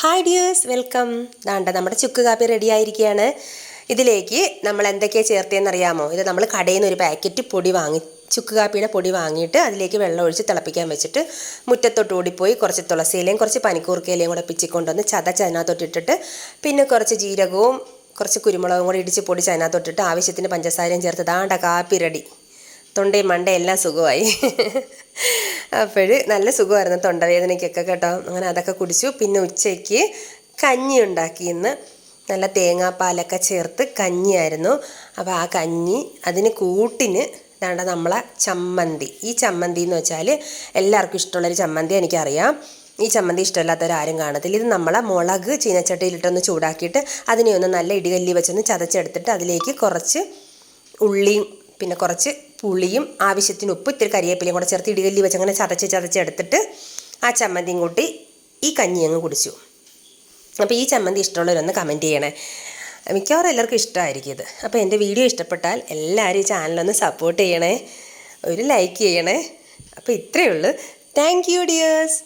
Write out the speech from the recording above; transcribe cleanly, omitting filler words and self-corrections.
Hi dears, welcome. ദാണ്ട നമ്മുടെ ചുക്ക് കാപ്പി റെഡി ആയിരിക്കുകയാണ്. ഇതിലേക്ക് നമ്മൾ എന്തൊക്കെയാണ് ചേർത്തതെന്നറിയാമോ? ഇത് നമ്മൾ കടയിൽ നിന്ന് ഒരു പാക്കറ്റ് പൊടി ചുക്ക് കാപ്പിയുടെ പൊടി വാങ്ങിയിട്ട് അതിലേക്ക് വെള്ളം ഒഴിച്ച് തിളപ്പിക്കാൻ വെച്ചിട്ട് മുറ്റത്തോട്ട് ഓടിപ്പോയി കുറച്ച് തുളസിയിലയും കുറച്ച് പനിക്കൂർക്കയിലയും കൂടെ പിച്ചിക്കൊണ്ടുവന്ന് അതിനകത്തോട്ടിട്ടിട്ട് പിന്നെ കുറച്ച് ജീരകവും കുറച്ച് കുരുമുളകും കൂടെ ഇടിച്ച് പൊടിച്ച് അതിനകത്തോട്ടിട്ട് ആവശ്യത്തിന് പഞ്ചസാരയും ചേർത്ത് ദാണ്ട കാപ്പി റെഡി. തൊണ്ടയും മണ്ടയും എല്ലാം സുഖമായി. അപ്പോൾ നല്ല സുഖമായിരുന്നു തൊണ്ടവേദനയ്ക്കൊക്കെ കേട്ടോ. അങ്ങനെ അതൊക്കെ കുടിച്ചു. പിന്നെ ഉച്ചയ്ക്ക് കഞ്ഞി ഉണ്ടാക്കിയിന്ന് നല്ല തേങ്ങാപ്പാലൊക്കെ ചേർത്ത് കഞ്ഞിയായിരുന്നു. അപ്പോൾ ആ കഞ്ഞി അതിന് കൂട്ടിന് വേണ്ട നമ്മളെ ചമ്മന്തി. ഈ ചമ്മന്തി എന്ന് വെച്ചാൽ എല്ലാവർക്കും ഇഷ്ടമുള്ളൊരു ചമ്മന്തി എനിക്കറിയാം. ഈ ചമ്മന്തി ഇഷ്ടമില്ലാത്തവരാരും കാണത്തില്ല. ഇത് നമ്മളെ മുളക് ചീനച്ചട്ടിയിലിട്ടൊന്ന് ചൂടാക്കിയിട്ട് അതിനെ ഒന്ന് നല്ല ഇടികല്ലി വെച്ചൊന്ന് ചതച്ചെടുത്തിട്ട് അതിലേക്ക് കുറച്ച് ഉള്ളിയും പിന്നെ കുറച്ച് പുളിയും ആവശ്യത്തിന് ഉപ്പ് ഇത്തിരി കരിവേപ്പിലയും കൂടെ ചേർത്ത് ഇടികല്ലി വെച്ച് അങ്ങനെ ചതച്ചെടുത്തിട്ട് ആ ചമ്മന്തിയും കൂട്ടി ഈ കഞ്ഞി അങ്ങ് കുടിച്ചു. അപ്പോൾ ഈ ചമ്മന്തി ഇഷ്ടമുള്ളവരൊന്ന് കമൻറ്റ് ചെയ്യണേ. മിക്കവാറും എല്ലാവർക്കും ഇഷ്ടമായിരിക്കും ഇത്. അപ്പോൾ എൻ്റെ വീഡിയോ ഇഷ്ടപ്പെട്ടാൽ എല്ലാവരും ഈ ചാനലൊന്ന് സപ്പോർട്ട് ചെയ്യണേ, ഒരു ലൈക്ക് ചെയ്യണേ. അപ്പോൾ ഇത്രയേ ഉള്ളൂ. Thank you dears.